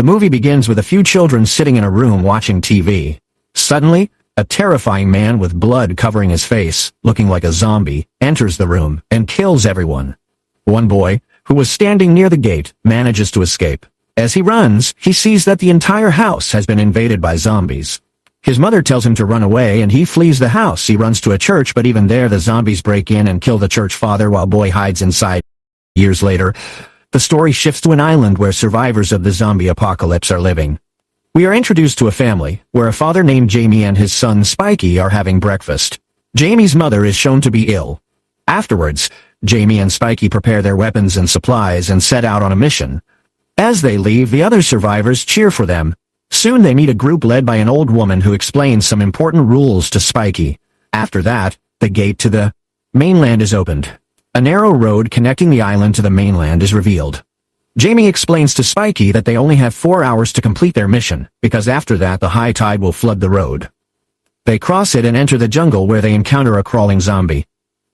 The movie begins with a few children sitting in a room watching TV. Suddenly, a terrifying man with blood covering his face, looking like a zombie, enters the room and kills everyone. One boy, who was standing near the gate, manages to escape. As he runs, he sees that the entire house has been invaded by zombies. His mother tells him to run away and he flees the house. He runs to a church, but even there the zombies break in and kill the church father while boy hides inside. Years later, the story shifts to an island where survivors of the zombie apocalypse are living. We are introduced to a family, where a father named Jamie and his son Spikey are having breakfast. Jamie's mother is shown to be ill. Afterwards, Jamie and Spikey prepare their weapons and supplies and set out on a mission. As they leave, the other survivors cheer for them. Soon they meet a group led by an old woman who explains some important rules to Spikey. After that, the gate to the mainland is opened. A narrow road connecting the island to the mainland is revealed. Jamie explains to Spikey that they only have 4 hours to complete their mission, because after that the high tide will flood the road. They cross it and enter the jungle where they encounter a crawling zombie.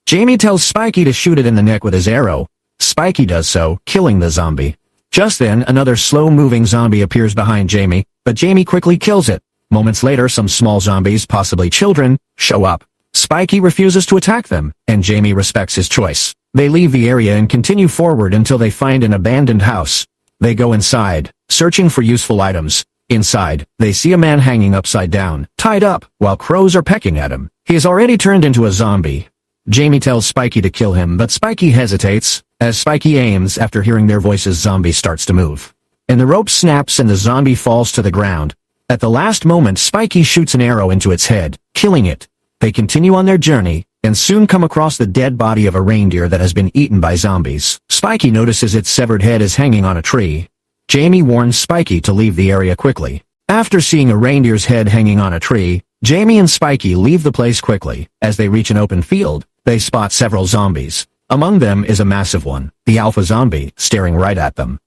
Jamie tells Spikey to shoot it in the neck with his arrow. Spikey does so, killing the zombie. Just then, another slow-moving zombie appears behind Jamie, but Jamie quickly kills it. Moments later, some small zombies, possibly children, show up. Spikey refuses to attack them, and Jamie respects his choice. They leave the area and continue forward until they find an abandoned house. They go inside, searching for useful items. Inside, they see a man hanging upside down, tied up, while crows are pecking at him. He has already turned into a zombie. Jamie tells Spikey to kill him, but Spikey hesitates. As Spikey aims, after hearing their voices, zombie starts to move. And the rope snaps and the zombie falls to the ground. At the last moment, Spikey shoots an arrow into its head, killing it. They continue on their journey, and soon come across the dead body of a reindeer that has been eaten by zombies. Spikey notices its severed head is hanging on a tree. Jamie warns Spikey to leave the area quickly. After seeing a reindeer's head hanging on a tree, Jamie and Spikey leave the place quickly. As they reach an open field, they spot several zombies. Among them is a massive one, the alpha zombie, staring right at them.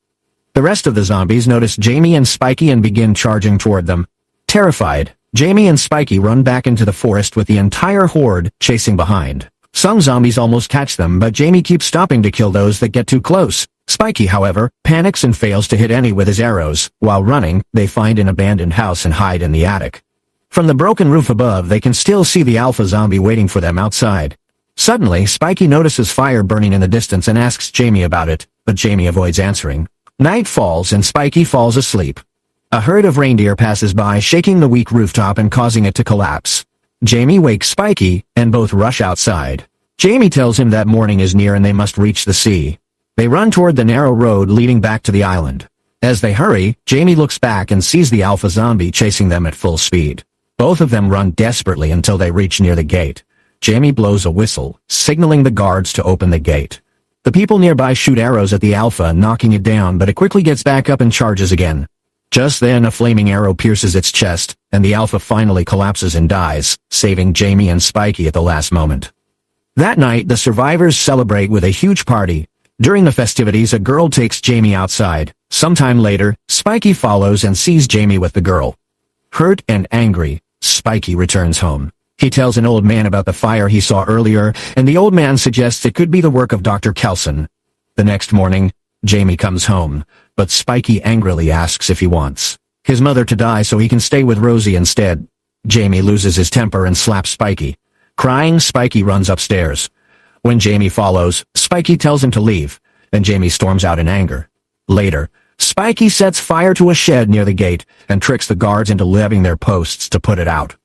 The rest of the zombies notice Jamie and Spikey and begin charging toward them. Terrified, Jamie and Spikey run back into the forest with the entire horde chasing behind. Some zombies almost catch them, but Jamie keeps stopping to kill those that get too close. Spikey, however, panics and fails to hit any with his arrows. While running, they find an abandoned house and hide in the attic. From the broken roof above, they can still see the alpha zombie waiting for them outside. Suddenly, Spikey notices fire burning in the distance and asks Jamie about it, but Jamie avoids answering. Night falls and Spikey falls asleep. A herd of reindeer passes by, shaking the weak rooftop and causing it to collapse. Jamie wakes Spikey, and both rush outside. Jamie tells him that morning is near and they must reach the sea. They run toward the narrow road leading back to the island. As they hurry, Jamie looks back and sees the alpha zombie chasing them at full speed. Both of them run desperately until they reach near the gate. Jamie blows a whistle, signaling the guards to open the gate. The people nearby shoot arrows at the alpha, knocking it down, but it quickly gets back up and charges again. Just then, a flaming arrow pierces its chest, and the alpha finally collapses and dies, saving Jamie and Spikey at the last moment. That night, the survivors celebrate with a huge party. During the festivities, a girl takes Jamie outside. Sometime later, Spikey follows and sees Jamie with the girl. Hurt and angry, Spikey returns home. He tells an old man about the fire he saw earlier, and the old man suggests it could be the work of Dr. Kelson. The next morning, Jamie comes home, but Spikey angrily asks if he wants his mother to die so he can stay with Rosie instead. Jamie loses his temper and slaps Spikey. Crying, Spikey runs upstairs. When Jamie follows, Spikey tells him to leave, and Jamie storms out in anger. Later, Spikey sets fire to a shed near the gate and tricks the guards into leaving their posts to put it out.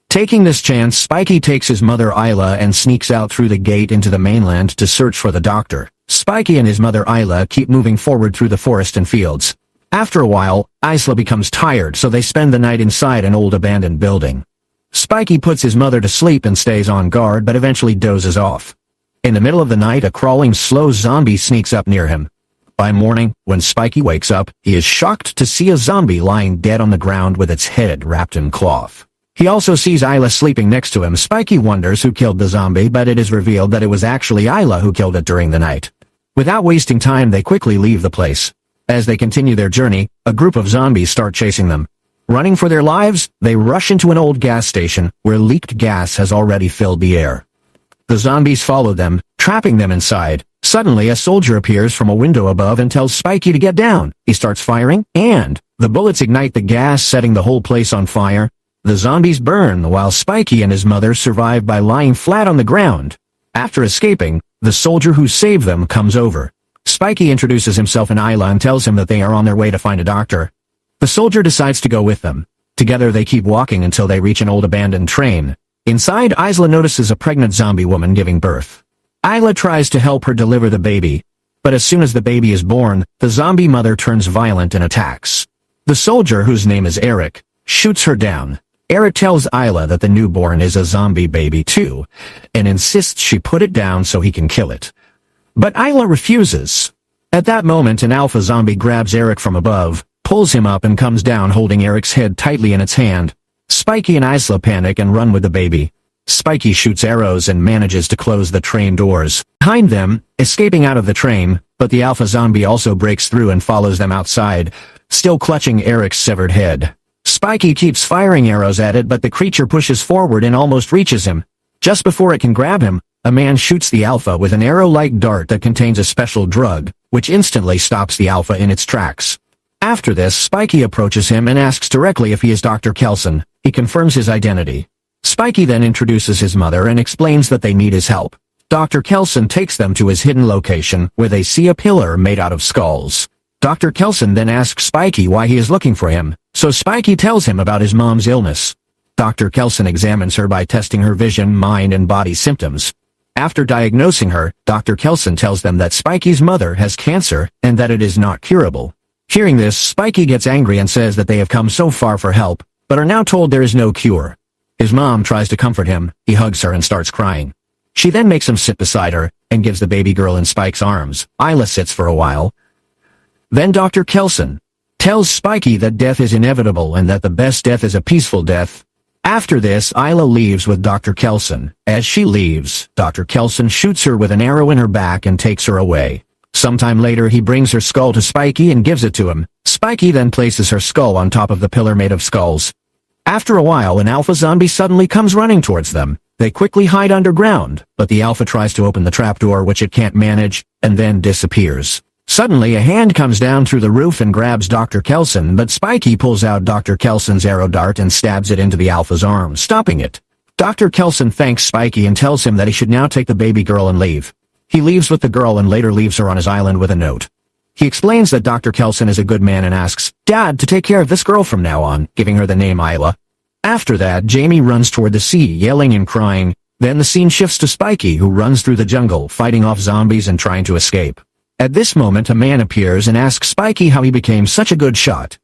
Taking this chance, Spikey takes his mother Isla and sneaks out through the gate into the mainland to search for the doctor. Spikey and his mother Isla keep moving forward through the forest and fields. After a while, Isla becomes tired, so they spend the night inside an old abandoned building. Spikey puts his mother to sleep and stays on guard, but eventually dozes off. In the middle of the night, a crawling slow zombie sneaks up near him. By morning, when Spikey wakes up, he is shocked to see a zombie lying dead on the ground with its head wrapped in cloth. He also sees Isla sleeping next to him. Spikey wonders who killed the zombie, but it is revealed that it was actually Isla who killed it during the night. Without wasting time, they quickly leave the place. As they continue their journey, a group of zombies start chasing them. Running for their lives, they rush into an old gas station, where leaked gas has already filled the air. The zombies follow them, trapping them inside. Suddenly a soldier appears from a window above and tells Spikey to get down. He starts firing, and the bullets ignite the gas, setting the whole place on fire. The zombies burn, while Spikey and his mother survive by lying flat on the ground. After escaping, the soldier who saved them comes over. Spikey introduces himself and Isla and tells him that they are on their way to find a doctor. The soldier decides to go with them. Together they keep walking until they reach an old abandoned train. Inside, Isla notices a pregnant zombie woman giving birth. Isla tries to help her deliver the baby, but as soon as the baby is born, the zombie mother turns violent and attacks. The soldier, whose name is Eric, shoots her down. Eric tells Isla that the newborn is a zombie baby too, and insists she put it down so he can kill it. But Isla refuses. At that moment, an alpha zombie grabs Eric from above, pulls him up and comes down holding Eric's head tightly in its hand. Spikey and Isla panic and run with the baby. Spikey shoots arrows and manages to close the train doors behind them, escaping out of the train, but the alpha zombie also breaks through and follows them outside, still clutching Eric's severed head. Spikey keeps firing arrows at it, but the creature pushes forward and almost reaches him. Just before it can grab him, a man shoots the alpha with an arrow-like dart that contains a special drug, which instantly stops the alpha in its tracks. After this, Spikey approaches him and asks directly if he is Dr. Kelson. He confirms his identity. Spikey then introduces his mother and explains that they need his help. Dr. Kelson takes them to his hidden location, where they see a pillar made out of skulls. Dr. Kelson then asks Spikey why he is looking for him, so Spikey tells him about his mom's illness. Dr. Kelson examines her by testing her vision, mind, and body symptoms. After diagnosing her, Dr. Kelson tells them that Spikey's mother has cancer and that it is not curable. Hearing this, Spikey gets angry and says that they have come so far for help, but are now told there is no cure. His mom tries to comfort him. He hugs her and starts crying. She then makes him sit beside her and gives the baby girl in Spike's arms. Isla sits for a while. Then Dr. Kelson tells Spikey that death is inevitable and that the best death is a peaceful death. After this, Isla leaves with Dr. Kelson. As she leaves, Dr. Kelson shoots her with an arrow in her back and takes her away. Sometime later, he brings her skull to Spikey and gives it to him. Spikey then places her skull on top of the pillar made of skulls. After a while, an alpha zombie suddenly comes running towards them. They quickly hide underground, but the alpha tries to open the trapdoor, which it can't manage, and then disappears. Suddenly, a hand comes down through the roof and grabs Dr. Kelson, but Spikey pulls out Dr. Kelson's arrow dart and stabs it into the alpha's arm, stopping it. Dr. Kelson thanks Spikey and tells him that he should now take the baby girl and leave. He leaves with the girl and later leaves her on his island with a note. He explains that Dr. Kelson is a good man and asks Dad to take care of this girl from now on, giving her the name Isla. After that, Jamie runs toward the sea, yelling and crying. Then the scene shifts to Spikey, who runs through the jungle, fighting off zombies and trying to escape. At this moment, a man appears and asks Spikey how he became such a good shot.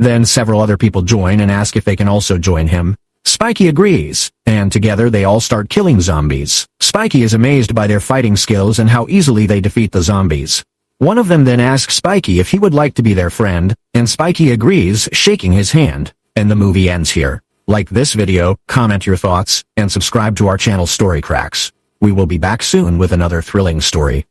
Then several other people join and ask if they can also join him. Spikey agrees, and together they all start killing zombies. Spikey is amazed by their fighting skills and how easily they defeat the zombies. One of them then asks Spikey if he would like to be their friend, and Spikey agrees, shaking his hand. And the movie ends here. Like this video, comment your thoughts, and subscribe to our channel Story Cracks. We will be back soon with another thrilling story.